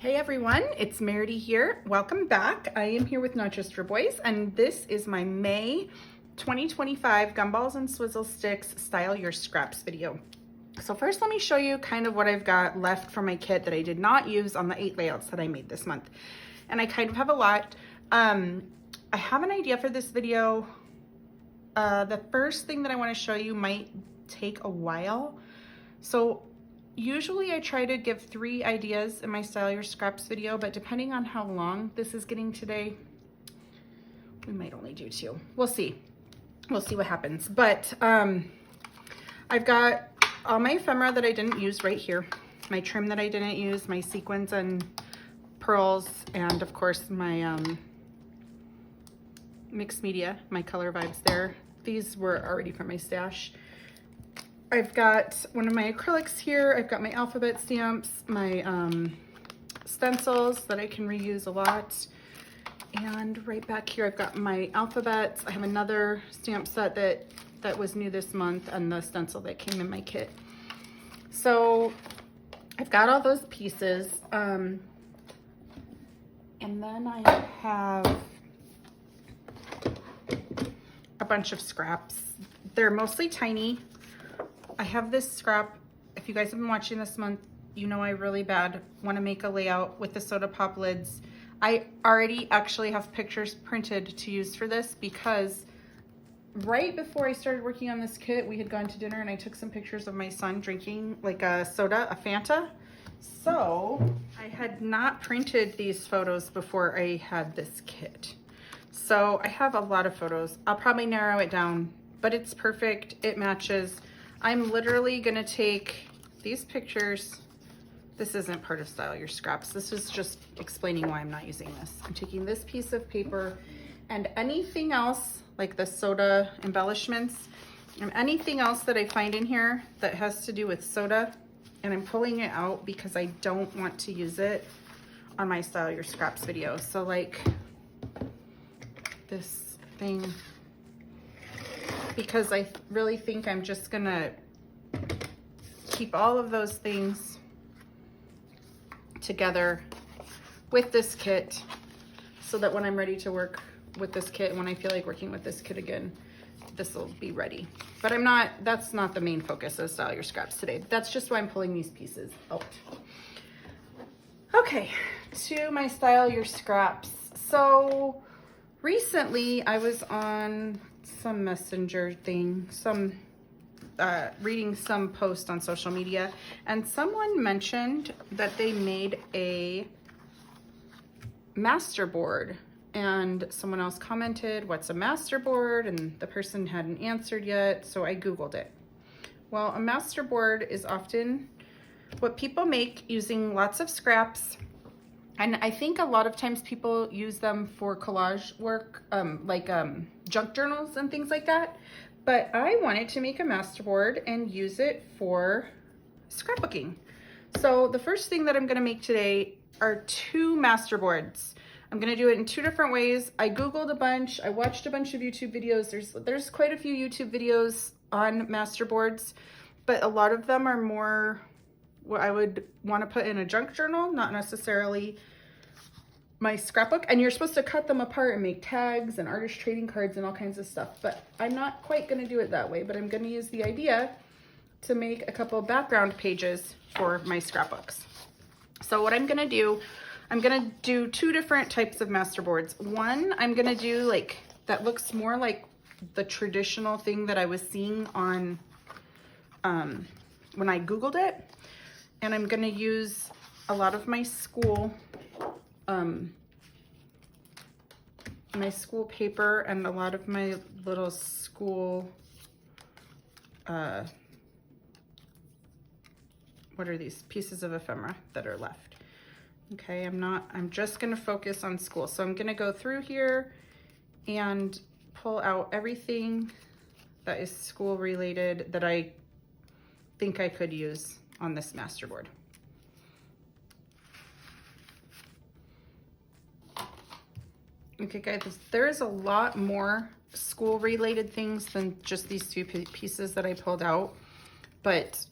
Hey everyone, it's Meridy here. Welcome back. I am here with Not Just for Boys, and this is my May 2025 Gumballs and Swizzle Sticks Style Your Scraps video. So first let me show you kind of what I've got left from my kit that I did not use on the 8 layouts that I made this month. And I kind of have a lot. I have an idea for this video. The first thing that I want to show you might take a while. So usually I try to give 3 ideas in my Style Your Scraps video, but depending on how long this is getting today, we might only do 2. We'll see. We'll see what happens. But I've got all my ephemera that I didn't use right here, my trim that I didn't use, my sequins and pearls, and of course my mixed media, my color vibes there. These were already from my stash. I've got one of my acrylics here. I've got my alphabet stamps, my stencils that I can reuse a lot. And right back here, I've got my alphabets. I have another stamp set that was new this month and the stencil that came in my kit. So I've got all those pieces. And then I have a bunch of scraps. They're mostly tiny. I have this scrap. If you guys have been watching this month, you know I really bad want to make a layout with the soda pop lids. I already actually have pictures printed to use for this because right before I started working on this kit, we had gone to dinner and I took some pictures of my son drinking like a soda, a Fanta. So I had not printed these photos before I had this kit. So I have a lot of photos. I'll probably narrow it down, but it's perfect. It matches. I'm literally gonna take these pictures. This isn't part of Style Your Scraps. This is just explaining why I'm not using this. I'm taking this piece of paper and anything else, like the soda embellishments, and anything else that I find in here that has to do with soda, and I'm pulling it out because I don't want to use it on my Style Your Scraps video. So like this thing, because I really think I'm just gonna keep all of those things together with this kit so that when I'm ready to work with this kit and when I feel like working with this kit again, this will be ready. But that's not the main focus of Style Your Scraps today. That's just why I'm pulling these pieces out. Okay, to my Style Your Scraps. So recently I was on some messenger thing, reading some post on social media, and someone mentioned that they made a masterboard, and someone else commented, what's a masterboard? And the person hadn't answered yet, so I Googled it. Well, a masterboard is often what people make using lots of scraps. And I think a lot of times people use them for collage work, like junk journals and things like that. But I wanted to make a masterboard and use it for scrapbooking. So the first thing that I'm gonna make today are 2 masterboards. I'm gonna do it in 2 different ways. I Googled a bunch, I watched a bunch of YouTube videos. There's quite a few YouTube videos on masterboards, but a lot of them are more what I would want to put in a junk journal, not necessarily my scrapbook. And you're supposed to cut them apart and make tags and artist trading cards and all kinds of stuff, but I'm not quite going to do it that way. But I'm going to use the idea to make a couple background pages for my scrapbooks. So what I'm going to do, I'm going to do 2 different types of masterboards. One I'm going to do like that looks more like the traditional thing that I was seeing on when I Googled it. And I'm gonna use a lot of my school paper and a lot of my little school, what are these pieces of ephemera that are left? Okay, I'm just gonna focus on school. So I'm gonna go through here and pull out everything that is school related that I think I could use on this masterboard. Okay guys, there is a lot more school related things than just these 2 pieces that I pulled out, but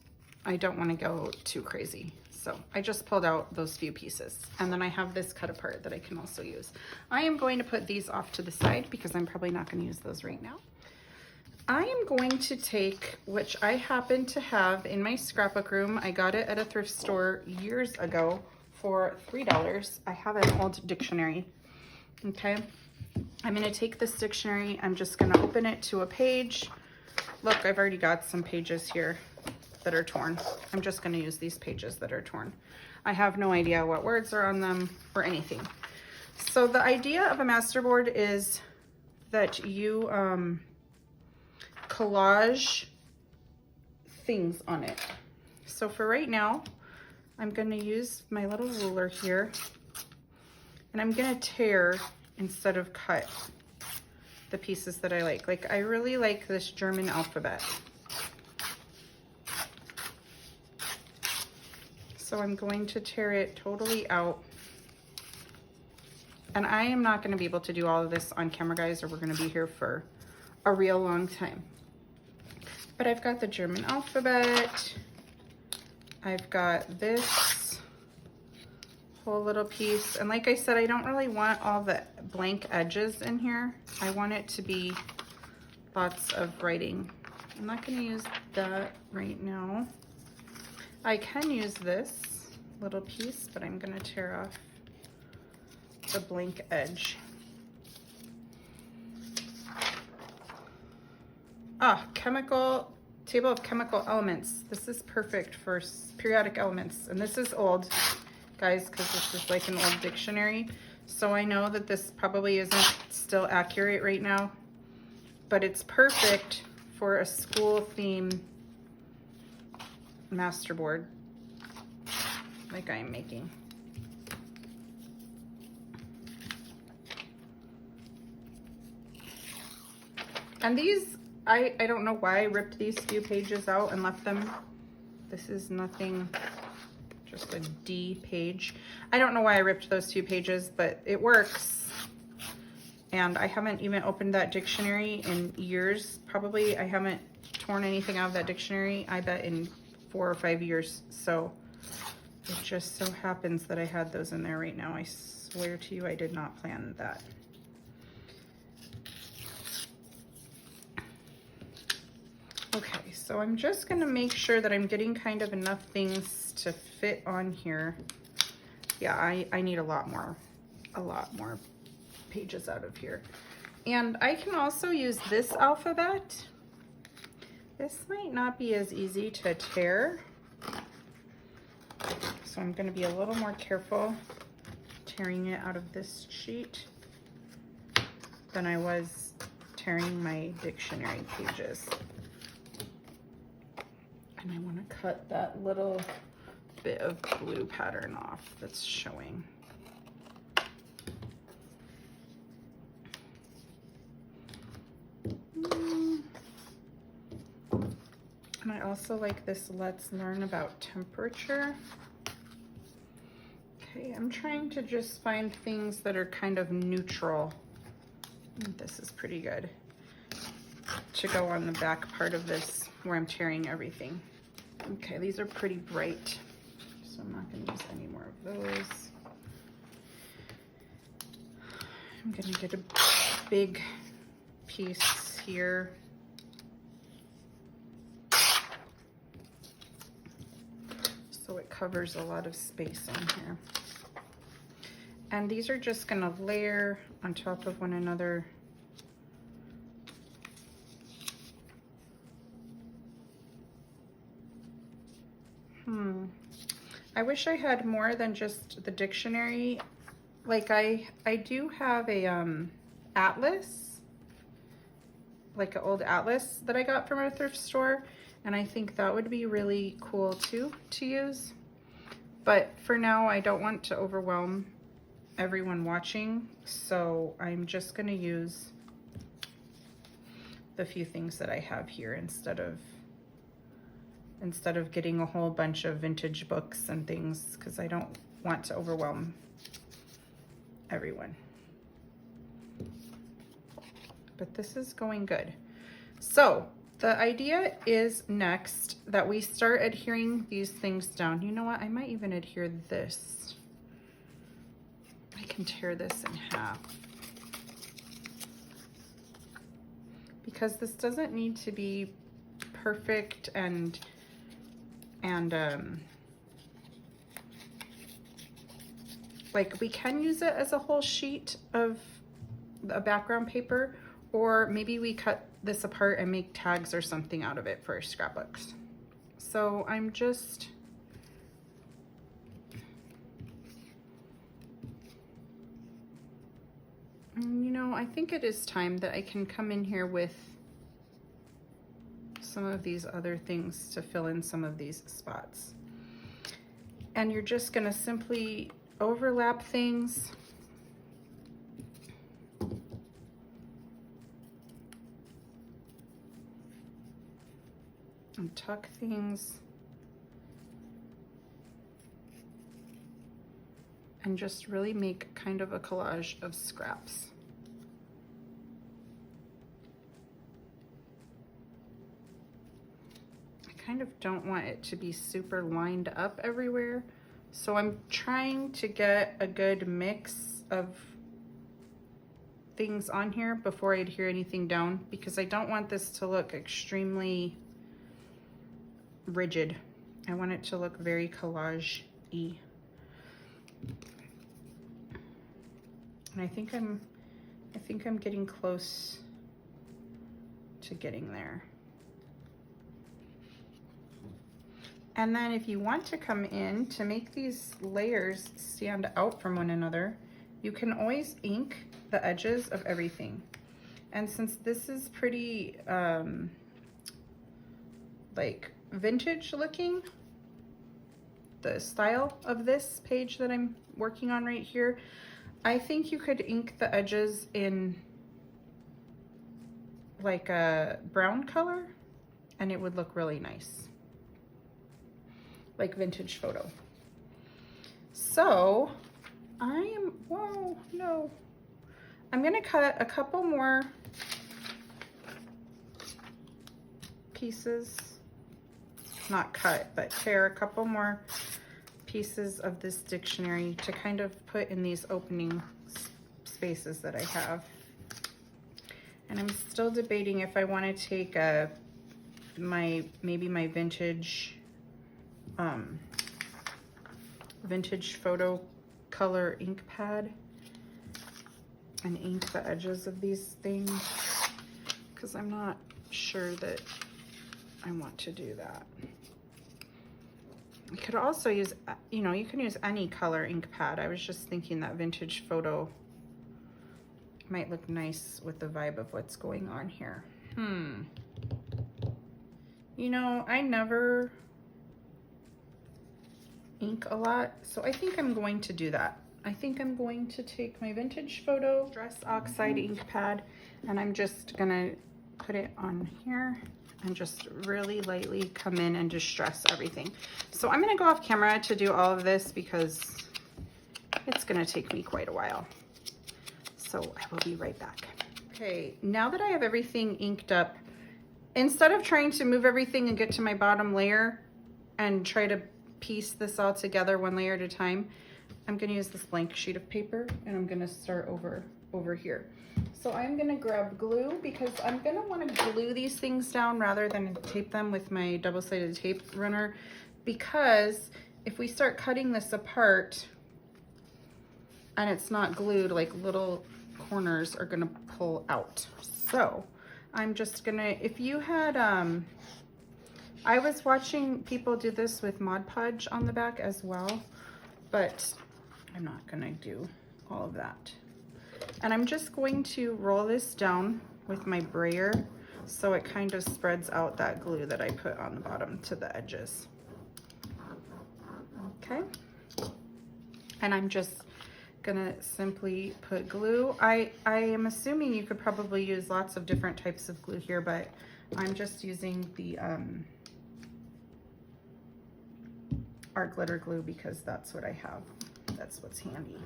I don't want to go too crazy. So I just pulled out those few pieces, and then I have this cut apart that I can also use. I am going to put these off to the side because I'm probably not going to use those right now. I am going to take, which I happen to have in my scrapbook room. I got it at a thrift store years ago for $3. I have an old dictionary. Okay, I'm going to take this dictionary. I'm just going to open it to a page. Look, I've already got some pages here that are torn. I'm just going to use these pages that are torn. I have no idea what words are on them or anything. So the idea of a masterboard is that you collage things on it. So for right now, I'm going to use my little ruler here, and I'm going to tear instead of cut the pieces that I like. Like, I really like this German alphabet. So I'm going to tear it totally out. And I am not going to be able to do all of this on camera, guys, or we're going to be here for a real long time. But I've got the German alphabet. I've got this whole little piece. And like I said, I don't really want all the blank edges in here. I want it to be lots of writing. I'm not going to use that right now. I can use this little piece, but I'm going to tear off the blank edge. Table of chemical elements. This is perfect for periodic elements. And this is old, guys, because this is like an old dictionary. So I know that this probably isn't still accurate right now, but it's perfect for a school theme masterboard like I'm making. And these, I don't know why I ripped these few pages out and left them. This is nothing, just a D page. I don't know why I ripped those 2 pages, but it works. And I haven't even opened that dictionary in years. Probably I haven't torn anything out of that dictionary, I bet, in 4 or 5 years. So it just so happens that I had those in there right now. I swear to you, I did not plan that. Okay, so I'm just gonna make sure that I'm getting kind of enough things to fit on here. Yeah, I need a lot more pages out of here. And I can also use this alphabet. This might not be as easy to tear. So I'm gonna be a little more careful tearing it out of this sheet than I was tearing my dictionary pages. And I want to cut that little bit of blue pattern off that's showing. And I also like this Let's Learn About Temperature. Okay, I'm trying to just find things that are kind of neutral. This is pretty good to go on the back part of this where I'm tearing everything. Okay, these are pretty bright, so I'm not going to use any more of those. I'm going to get a big piece here. So it covers a lot of space on here. And these are just going to layer on top of one another. I wish I had more than just the dictionary. Like I do have a atlas, like an old atlas that I got from a thrift store, and I think that would be really cool too to use. But for now, I don't want to overwhelm everyone watching, so I'm just gonna use the few things that I have here instead of getting a whole bunch of vintage books and things, because I don't want to overwhelm everyone. But this is going good. So The idea is next that we start adhering these things down. You know what? I might even adhere this. I can tear this in half. Because this doesn't need to be perfect and like we can use it as a whole sheet of a background paper, or maybe we cut this apart and make tags or something out of it for scrapbooks. So I'm just you know, I think it is time that I can come in here with some of these other things to fill in some of these spots. And you're just gonna simply overlap things. And tuck things. And just really make kind of a collage of scraps. I kind of don't want it to be super lined up everywhere, so I'm trying to get a good mix of things on here before I adhere anything down, because I don't want this to look extremely rigid. I want it to look very collage-y. And I think I'm getting close to getting there. And then if you want to come in to make these layers stand out from one another, you can always ink the edges of everything. And since this is pretty like vintage looking, the style of this page that I'm working on right here, I think you could ink the edges in like a brown color and it would look really nice. Like vintage photo. So whoa, no. I'm gonna cut a couple more pieces, not cut, but tear a couple more pieces of this dictionary to kind of put in these opening spaces that I have. And I'm still debating if I want to take maybe my vintage photo color ink pad and ink the edges of these things, because I'm not sure that I want to do that. You could also use, you know, you can use any color ink pad. I was just thinking that vintage photo might look nice with the vibe of what's going on here. You know, I never ink a lot, so I think I'm going to do that. I think I'm going to take my vintage photo Dress Oxide ink pad, and I'm just gonna put it on here and just really lightly come in and distress everything. So I'm gonna go off camera to do all of this because it's gonna take me quite a while. So I will be right back. Okay, now that I have everything inked up, instead of trying to move everything and get to my bottom layer and try to piece this all together one layer at a time, I'm gonna use this blank sheet of paper and I'm gonna start over here. So I'm gonna grab glue because I'm gonna wanna glue these things down rather than tape them with my double-sided tape runner, because if we start cutting this apart and it's not glued, like little corners are gonna pull out. So I'm just gonna, if you had, I was watching people do this with Mod Podge on the back as well, but I'm not gonna do all of that. And I'm just going to roll this down with my brayer so it kind of spreads out that glue that I put on the bottom to the edges. Okay. And I'm just gonna simply put glue. I am assuming you could probably use lots of different types of glue here, but I'm just using the art glitter glue because that's what I have. That's what's handy.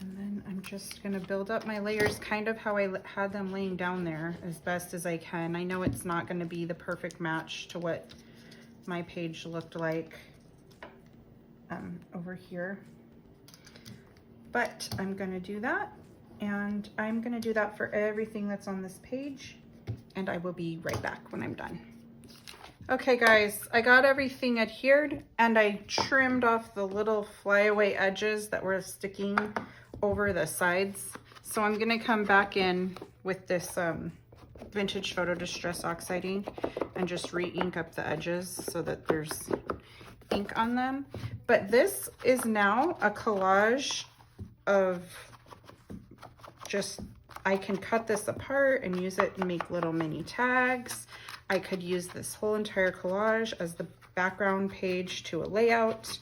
And then I'm just gonna build up my layers kind of how I had them laying down there as best as I can. I know it's not gonna be the perfect match to what my page looked like over here, but I'm gonna do that, and I'm gonna do that for everything that's on this page, and I will be right back when I'm done. Okay guys, I got everything adhered and I trimmed off the little flyaway edges that were sticking over the sides. So I'm gonna come back in with this vintage photo distress oxide ink and just re-ink up the edges so that there's ink on them. But this is now a collage of just, I can cut this apart and use it and make little mini tags. I could use this whole entire collage as the background page to a layout.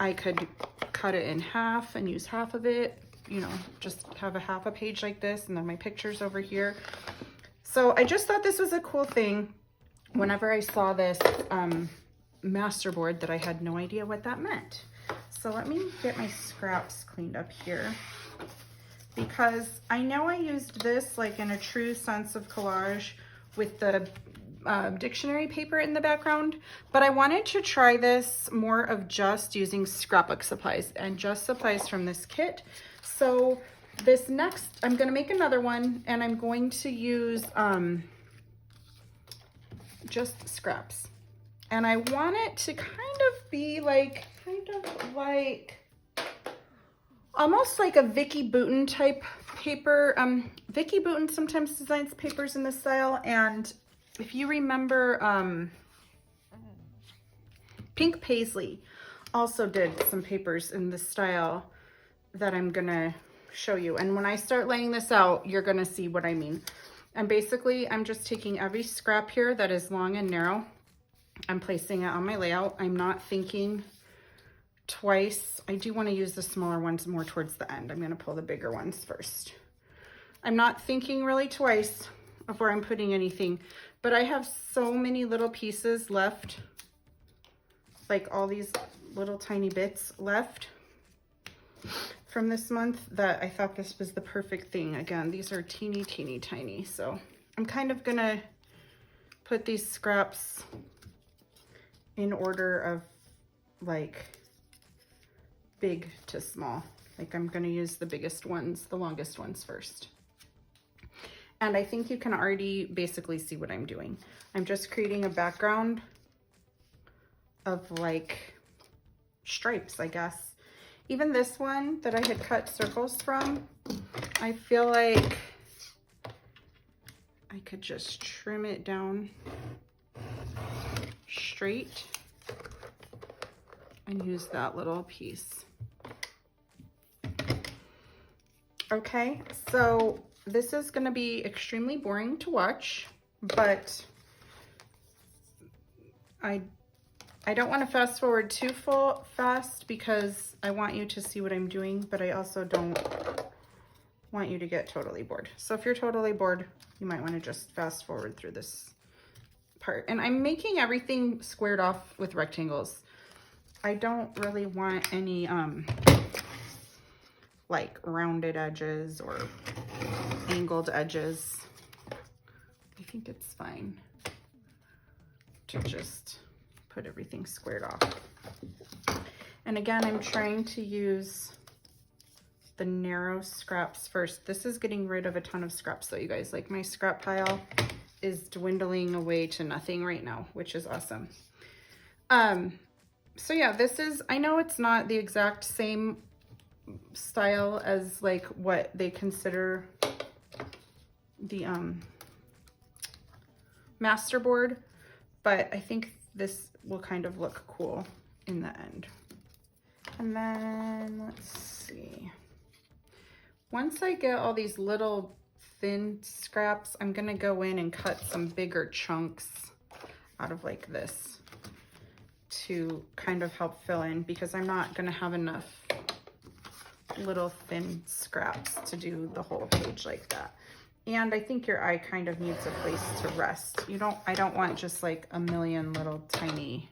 I could cut it in half and use half of it, you know, just have a half a page like this and then my pictures over here. So I just thought this was a cool thing whenever I saw this masterboard that I had no idea what that meant. So let me get my scraps cleaned up here, because I know I used this like in a true sense of collage with the dictionary paper in the background, but I wanted to try this more of just using scrapbook supplies and just supplies from this kit. So this next, I'm going to make another one, and I'm going to use just scraps, and I want it to kind of be like almost like a Vicky Boutin type paper. Vicky Boutin sometimes designs papers in this style, and if you remember, Pink Paisley also did some papers in this style that I'm gonna show you. And when I start laying this out, you're gonna see what I mean. And basically, I'm just taking every scrap here that is long and narrow. I'm placing it on my layout. I'm not thinking twice. I do want to use the smaller ones more towards the end. I'm going to pull the bigger ones first. I'm not thinking really twice of where I'm putting anything, but I have so many little pieces left, like all these little tiny bits left from this month, that I thought this was the perfect thing. Again, these are teeny tiny, so I'm kind of gonna put these scraps in order of like big to small. Like I'm gonna use the biggest ones, the longest ones first. And I think you can already basically see what I'm doing. I'm just creating a background of like stripes, I guess. Even this one that I had cut circles from, I feel like I could just trim it down straight and use that little piece. Okay, so this is going to be extremely boring to watch, but I don't want to fast forward too fast because I want you to see what I'm doing, but I also don't want you to get totally bored. So if you're totally bored, you might want to just fast forward through this part. And I'm making everything squared off with rectangles. I don't really want any like rounded edges or angled edges. I think it's fine to just put everything squared off. And again, I'm trying to use the narrow scraps first. This is getting rid of a ton of scraps though, you guys. Like my scrap pile is dwindling away to nothing right now, which is awesome. So yeah, this is, I know it's not the exact same style as like what they consider the masterboard, but I think this will kind of look cool in the end. And then let's see. Once I get all these little thin scraps, I'm gonna go in and cut some bigger chunks out of like this to kind of help fill in, because I'm not gonna have enough little thin scraps to do the whole page like that. And I think your eye kind of needs a place to rest. I don't want just like a million little tiny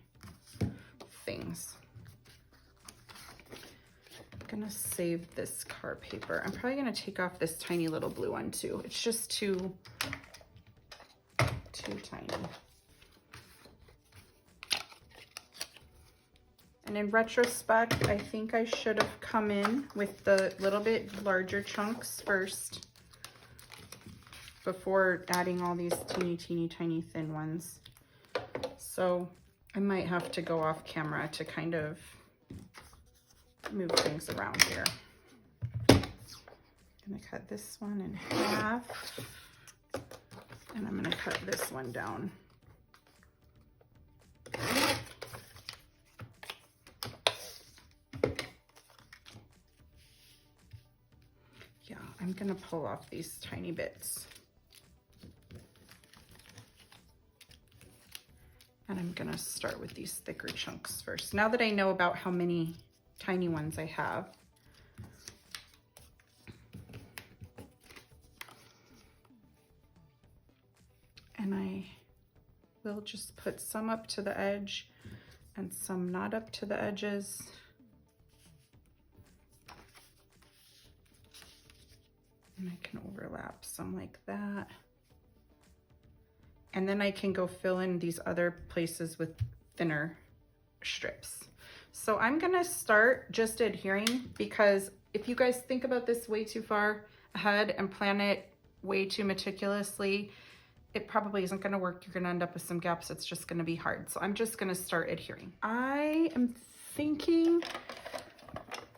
things. gonna save this card paper. I'm probably gonna take off this tiny little blue one too. It's just too tiny. And in retrospect, I think I should have come in with the little bit larger chunks first before adding all these teeny tiny thin ones. So I might have to go off camera to kind of move things around here. I'm gonna cut this one in half, and I'm gonna cut this one down. Yeah, I'm gonna pull off these tiny bits. And I'm gonna start with these thicker chunks first. Now that I know about how many tiny ones I have. And I will just put some up to the edge and some not up to the edges. And I can overlap some like that. And then I can go fill in these other places with thinner strips. So I'm gonna start just adhering, because if you guys think about this way too far ahead and plan it way too meticulously, it probably isn't gonna work. You're gonna end up with some gaps. It's just gonna be hard. So I'm just gonna start adhering. I am thinking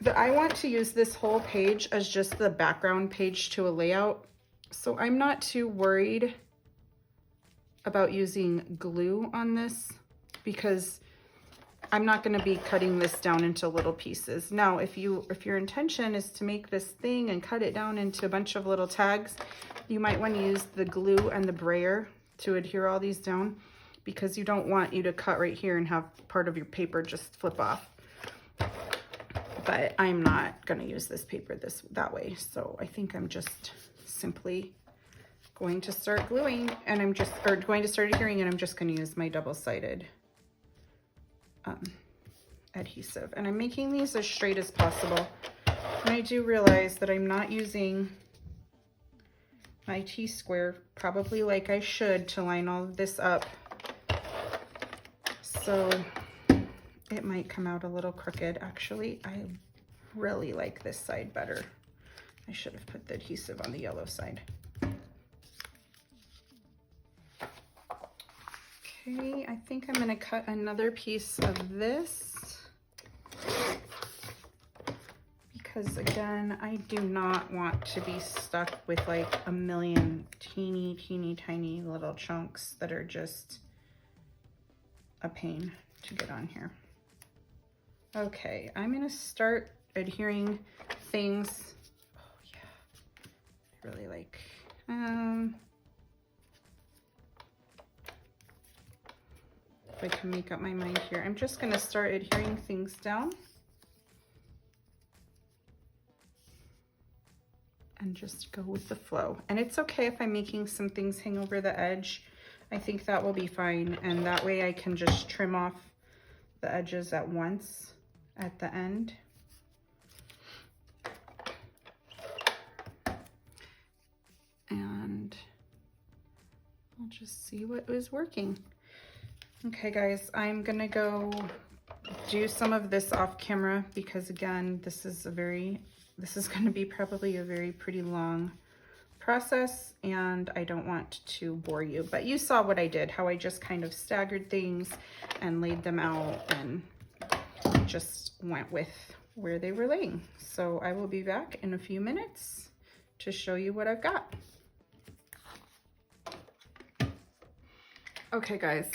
that I want to use this whole page as just the background page to a layout. So I'm not too worried about using glue on this, because I'm not going to be cutting this down into little pieces. Now, if your intention is to make this thing and cut it down into a bunch of little tags, you might want to use the glue and the brayer to adhere all these down, because you don't want you to cut right here and have part of your paper just flip off. But I'm not going to use this paper that way. So I think I'm just simply going to start gluing, and going to start adhering, and I'm just going to use my double-sided adhesive. And I'm making these as straight as possible. And I do realize that I'm not using my T-square probably like I should to line all of this up. So it might come out a little crooked. Actually, I really like this side better. I should have put the adhesive on the yellow side. Okay, I think I'm gonna cut another piece of this, because again, I do not want to be stuck with like a million teeny tiny little chunks that are just a pain to get on here. Okay, I'm gonna start adhering things. Oh yeah, I really like, if I can make up my mind here, I'm just gonna start adhering things down and just go with the flow. And it's okay if I'm making some things hang over the edge. I think that will be fine. And that way I can just trim off the edges at once at the end. And I'll just see what is working. Okay guys, I'm gonna go do some of this off camera, because again, this is gonna be probably a very pretty long process, and I don't want to bore you. But you saw what I did, how I just kind of staggered things and laid them out and just went with where they were laying. So I will be back in a few minutes to show you what I've got. Okay guys,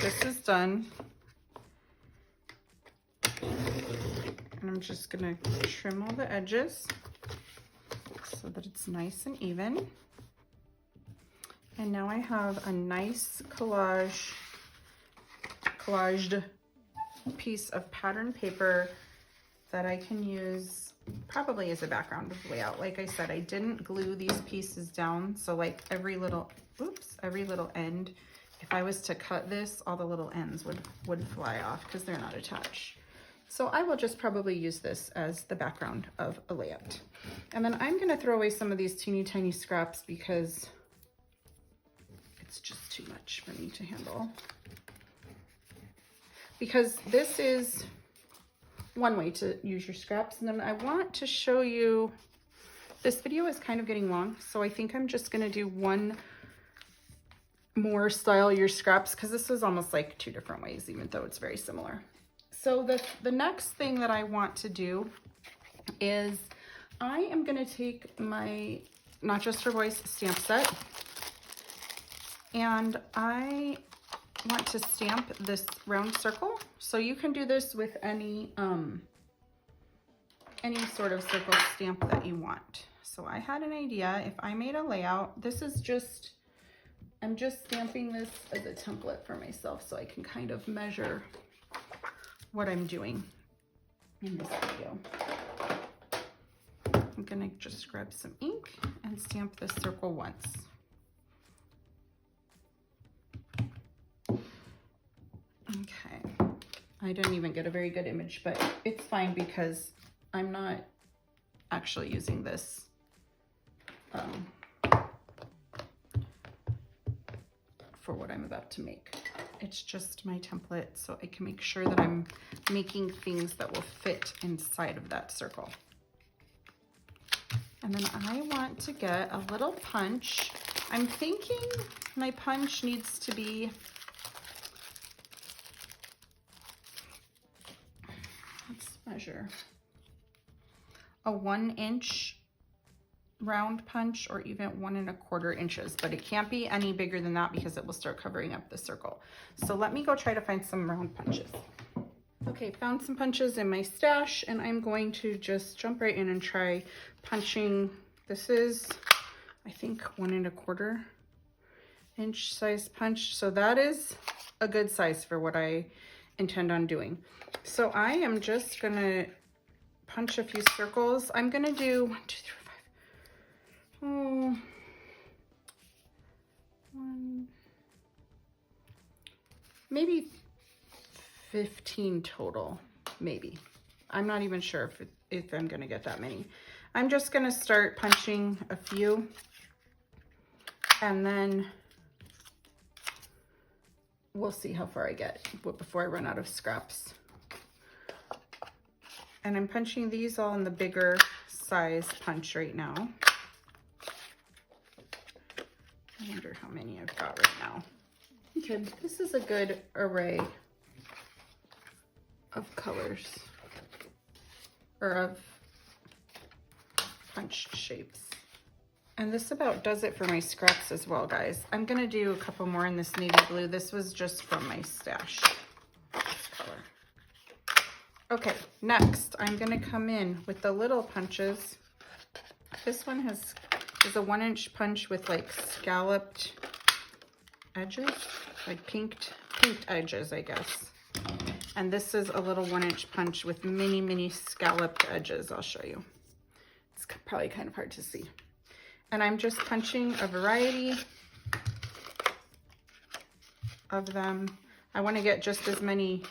this is done. And I'm just gonna trim all the edges so that it's nice and even. And now I have a nice collaged piece of pattern paper that I can use probably as a background layout. Like I said, I didn't glue these pieces down, so like every little end, if I was to cut this, all the little ends would fly off because they're not attached. So I will just probably use this as the background of a layout. And then I'm gonna throw away some of these teeny tiny scraps because it's just too much for me to handle. Because this is one way to use your scraps. And then I want to show you, this video is kind of getting long, so I think I'm just gonna do one more style your scraps, because this is almost like 2 different ways, even though it's very similar. So the next thing that I want to do is I am gonna take my Not Just for Boys stamp set, and I want to stamp this round circle. So you can do this with any sort of circle stamp that you want. So I had an idea. If I made a layout, this is just, I'm just stamping this as a template for myself so I can kind of measure what I'm doing in this video. I'm gonna just grab some ink and stamp this circle once. Okay, I didn't even get a very good image, but it's fine because I'm not actually using this for what I'm about to make. It's just my template so I can make sure that I'm making things that will fit inside of that circle. And then I want to get a little punch. I'm thinking my punch needs to be, let's measure, a 1 inch round punch, or even 1 1/4 inches, but it can't be any bigger than that because it will start covering up the circle. So let me go try to find some round punches. Okay, found some punches in my stash, and I'm going to just jump right in and try punching. This is, I think, 1 1/4 inch size punch. So that is a good size for what I intend on doing. So I am just gonna punch a few circles. I'm gonna do 1, 2, 3, 4, 5. Maybe 15 total, maybe. I'm not even sure if I'm gonna get that many. I'm just gonna start punching a few, and then we'll see how far I get before I run out of scraps. And I'm punching these all in the bigger size punch right now. I wonder how many I've got right now. Okay, this is a good array of colors, or of punched shapes. And this about does it for my scraps as well, guys. I'm gonna do a couple more in this navy blue. This was just from my stash, this color. Okay, next I'm gonna come in with the little punches. This one is a 1 inch punch with like scalloped edges, like pinked edges, I guess. And this is a little 1 inch punch with mini scalloped edges. I'll show you. It's probably kind of hard to see. And I'm just punching a variety of them. I want to get just as many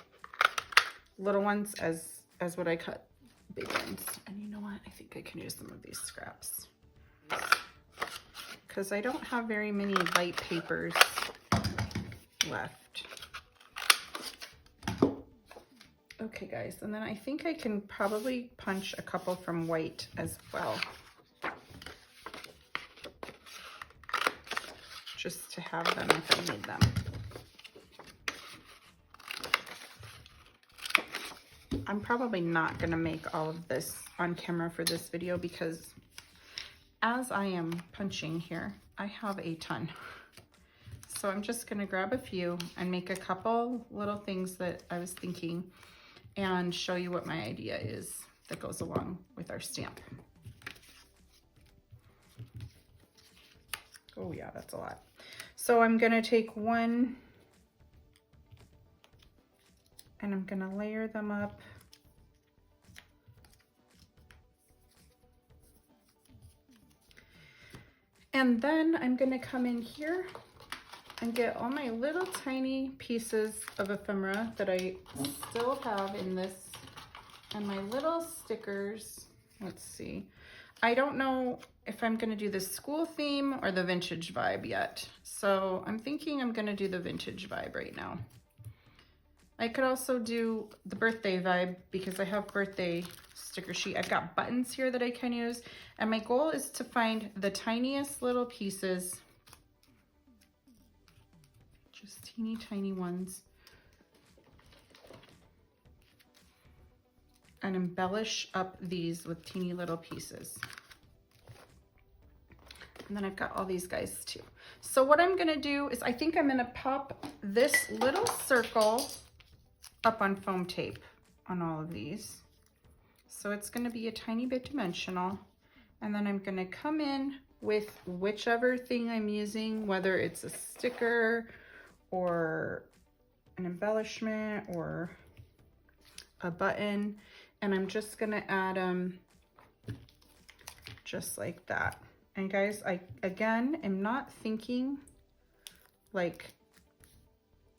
little ones as what I cut big ones. And you know what? I think I can use some of these scraps, because I don't have very many light papers left. Okay, guys, and then I think I can probably punch a couple from white as well, just to have them if I need them. I'm probably not gonna make all of this on camera for this video because as I am punching here, I have a ton. So I'm just gonna grab a few and make a couple little things that I was thinking and show you what my idea is that goes along with our stamp. Oh yeah, that's a lot. So I'm gonna take one and I'm gonna layer them up. And then I'm gonna come in here and get all my little tiny pieces of ephemera that I still have in this And my little stickers, let's see. I don't know if I'm gonna do the school theme or the vintage vibe yet. So I'm thinking I'm gonna do the vintage vibe right now. I could also do the birthday vibe because I have birthday sticker sheet. I've got buttons here that I can use. And my goal is to find the tiniest little pieces, just teeny tiny ones, and embellish up these with teeny little pieces. And then I've got all these guys too. So what I'm gonna do is I think I'm gonna pop this little circle up on foam tape on all of these. So it's gonna be a tiny bit dimensional. And then I'm gonna come in with whichever thing I'm using, whether it's a sticker or an embellishment or a button. And I'm just gonna add them just like that. And guys, I, again, am not thinking like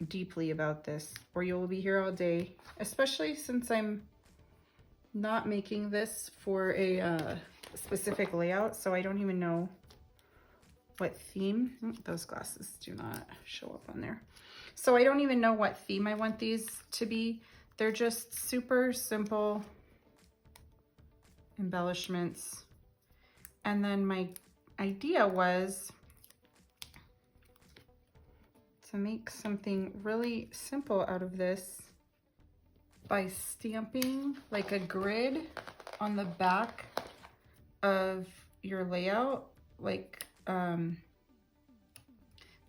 deeply about this, or you will be here all day, especially since I'm not making this for a specific layout, so I don't even know what theme. Those glasses do not show up on there. So I don't even know what theme I want these to be. They're just super simple embellishments. And then my idea was to make something really simple out of this by stamping like a grid on the back of your layout. Like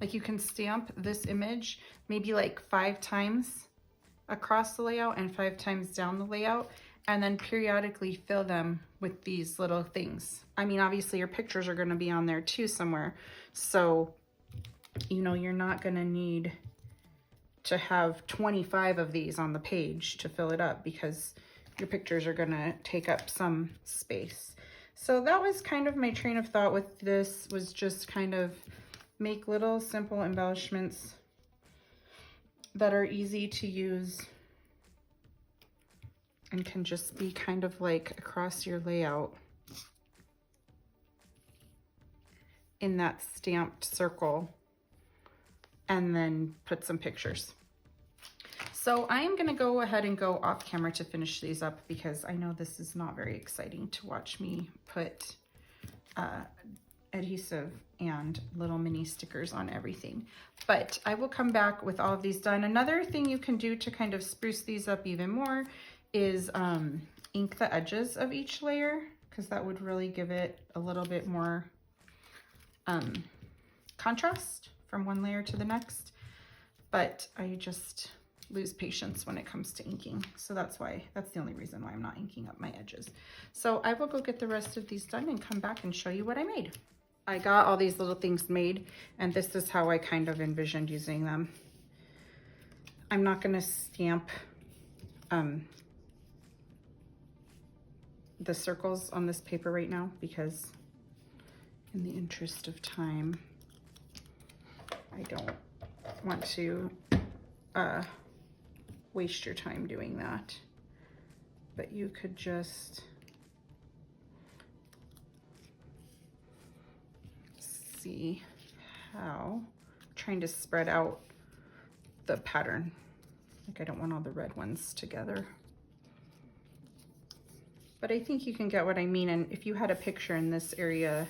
you can stamp this image maybe like 5 times across the layout and 5 times down the layout, and then periodically fill them with these little things. I mean, obviously your pictures are gonna be on there too somewhere. So, you know, you're not gonna need to have 25 of these on the page to fill it up because your pictures are gonna take up some space. So that was kind of my train of thought with this, was just kind of make little simple embellishments that are easy to use and can just be kind of like across your layout in that stamped circle, and then put some pictures. So I am gonna go ahead and go off camera to finish these up because I know this is not very exciting to watch me put adhesive and little mini stickers on everything. But I will come back with all of these done. Another thing you can do to kind of spruce these up even more is ink the edges of each layer, because that would really give it a little bit more contrast from one layer to the next. But I just lose patience when it comes to inking. So that's the only reason why I'm not inking up my edges. So I will go get the rest of these done and come back and show you what I made. I got all these little things made, and this is how I kind of envisioned using them. I'm not gonna stamp the circles on this paper right now because in the interest of time, I don't want to waste your time doing that. But you could just see how I'm trying to spread out the pattern. Like I don't want all the red ones together. But I think you can get what I mean. And if you had a picture in this area,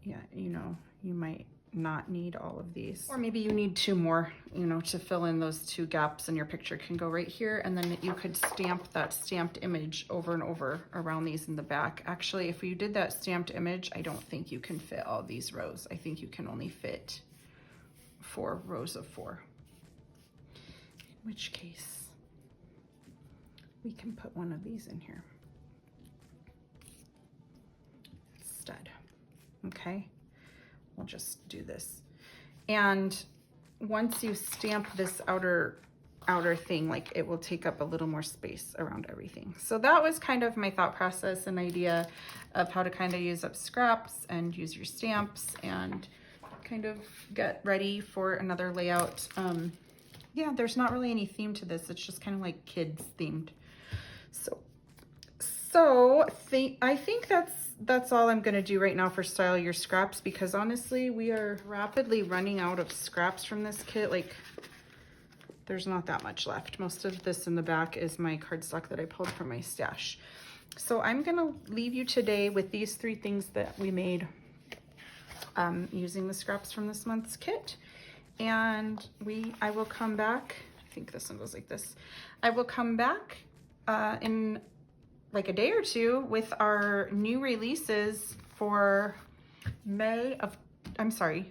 yeah, you know, you might not need all of these. Or maybe you need 2 more, you know, to fill in those 2 gaps, and your picture can go right here. And then you could stamp that stamped image over and over around these in the back. Actually, if you did that stamped image, I don't think you can fit all these rows. I think you can only fit 4 rows of 4. In which case, we can put one of these in here instead. Okay, we'll just do this. And once you stamp this outer thing, like it will take up a little more space around everything. So that was kind of my thought process and idea of how to kind of use up scraps and use your stamps and kind of get ready for another layout. Yeah, there's not really any theme to this. It's just kind of like kids themed. So I think that's all I'm going to do right now for Style Your Scraps, because honestly, we are rapidly running out of scraps from this kit. Like, there's not that much left. Most of this in the back is my cardstock that I pulled from my stash. So I'm going to leave you today with these 3 things that we made using the scraps from this month's kit. And I will come back. I think this one goes like this. I will come back in like a day or 2 with our new releases for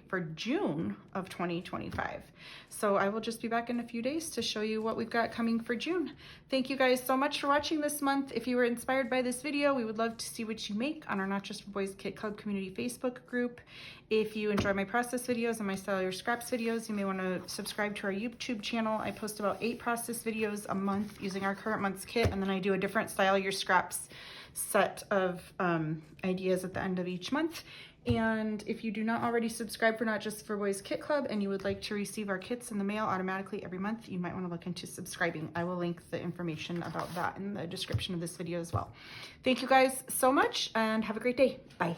for June of 2025. So I will just be back in a few days to show you what we've got coming for June. Thank you guys so much for watching this month. If you were inspired by this video, we would love to see what you make on our Not Just for Boys Kit Club community Facebook group. If you enjoy my process videos and my Style Your Scraps videos, you may want to subscribe to our YouTube channel. I post about 8 process videos a month using our current month's kit, and then I do a different Style Your Scraps set of ideas at the end of each month. And if you do not already subscribe for Not Just for Boys Kit Club and you would like to receive our kits in the mail automatically every month, you might want to look into subscribing. I will link the information about that in the description of this video as well. Thank you guys so much and have a great day. Bye.